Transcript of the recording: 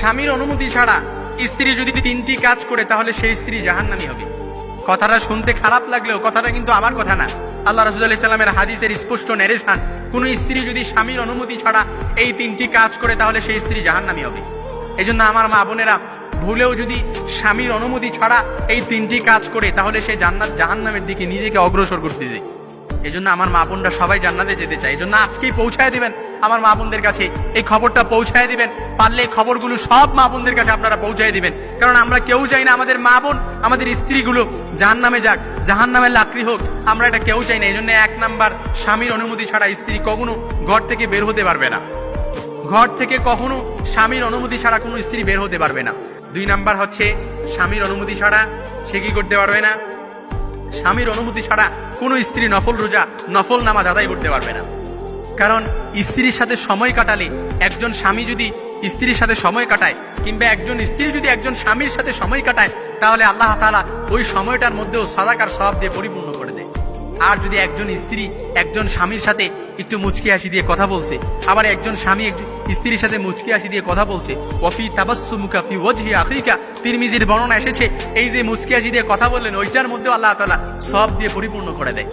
স্বামীর অনুমতি ছাড়া স্ত্রী যদি 3টি কাজ করে তাহলে সেই স্ত্রী জাহান্নামী হবে। কথাটা শুনতে খারাপ লাগলেও কথাটা কিন্তু আমার কথা না, আল্লাহ রাসূল সাল্লাল্লাহু আলাইহি ওয়াসাল্লামের হাদিসের স্পষ্ট নির্দেশন। কোন স্ত্রী যদি স্বামীর অনুমতি ছাড়া এই 3টি কাজ করে তাহলে সেই স্ত্রী জাহান্নামী হবে। এজন্য আমার মা বোনেরা ভুলেও যদি স্বামীর অনুমতি ছাড়া এই 3টি কাজ করে তাহলে সে জাহান্নামের দিকে নিজেকে অগ্রসর করতে যায়। এজন্য আমার মা বোনরা সবাই জান্নাতে যেতে চায়। এজন্য আজকেই পৌঁছায় দিবেন আমার মা বোনদের কাছে, এই খবরটা পৌঁছায় দিবেন। পারলে এই খবরগুলো সব মা বোনদের কাছে আপনারা পৌঁছায় দিবেন, কারণ আমরা কেউ চাই না আমাদের মা বোন আমাদের স্ত্রীগুলো জাহান্নামে যাক, জাহান্নামের লাকড়ি হোক, আমরা এটা কেউ চাই না। এই জন্য 1 নাম্বার, স্বামীর অনুমতি ছাড়া স্ত্রী কখনো ঘর থেকে বের হতে পারবে না। ঘর থেকে কখনো স্বামীর অনুমতি ছাড়া কোনো স্ত্রী বের হতে পারবে না। 2 নাম্বার হচ্ছে, স্বামীর অনুমতি ছাড়া সে কি করতে পারবে না? স্বামীর অনুমতি ছাড়া কোনো স্ত্রী নফল রোজা, নফল নামাজ আদায় করতে পারবে না। কারণ স্ত্রীর সাথে সময় কাটালে, একজন স্বামী যদি স্ত্রীর সাথে সময় কাটায়, কিংবা একজন স্ত্রী যদি একজন স্বামীর সাথে সময় কাটায়, তাহলে আল্লাহ তাআলা ওই সময়টার মধ্যেও সাদাকার সওয়াব দিয়ে পরিপূর্ণ করে দেয়। আর যদি একজন স্ত্রী একজন স্বামীর সাথে একটু মুচকি হাসি দিয়ে কথা বলছে, আবার একজন স্বামী স্ত্রীর সাথে মুচকি হাসি দিয়ে কথা বলছে, ওয়াফি তাবাসসুমুকা ফি ওয়াজহি আখিকা, তিরমিজির বর্ণনা এসেছে, এই যে মুচকি হাসি দিয়ে কথা বললেন ওইটার মধ্যে আল্লাহ তাআলা সওয়াব দিয়ে পরিপূর্ণ করে দেয়।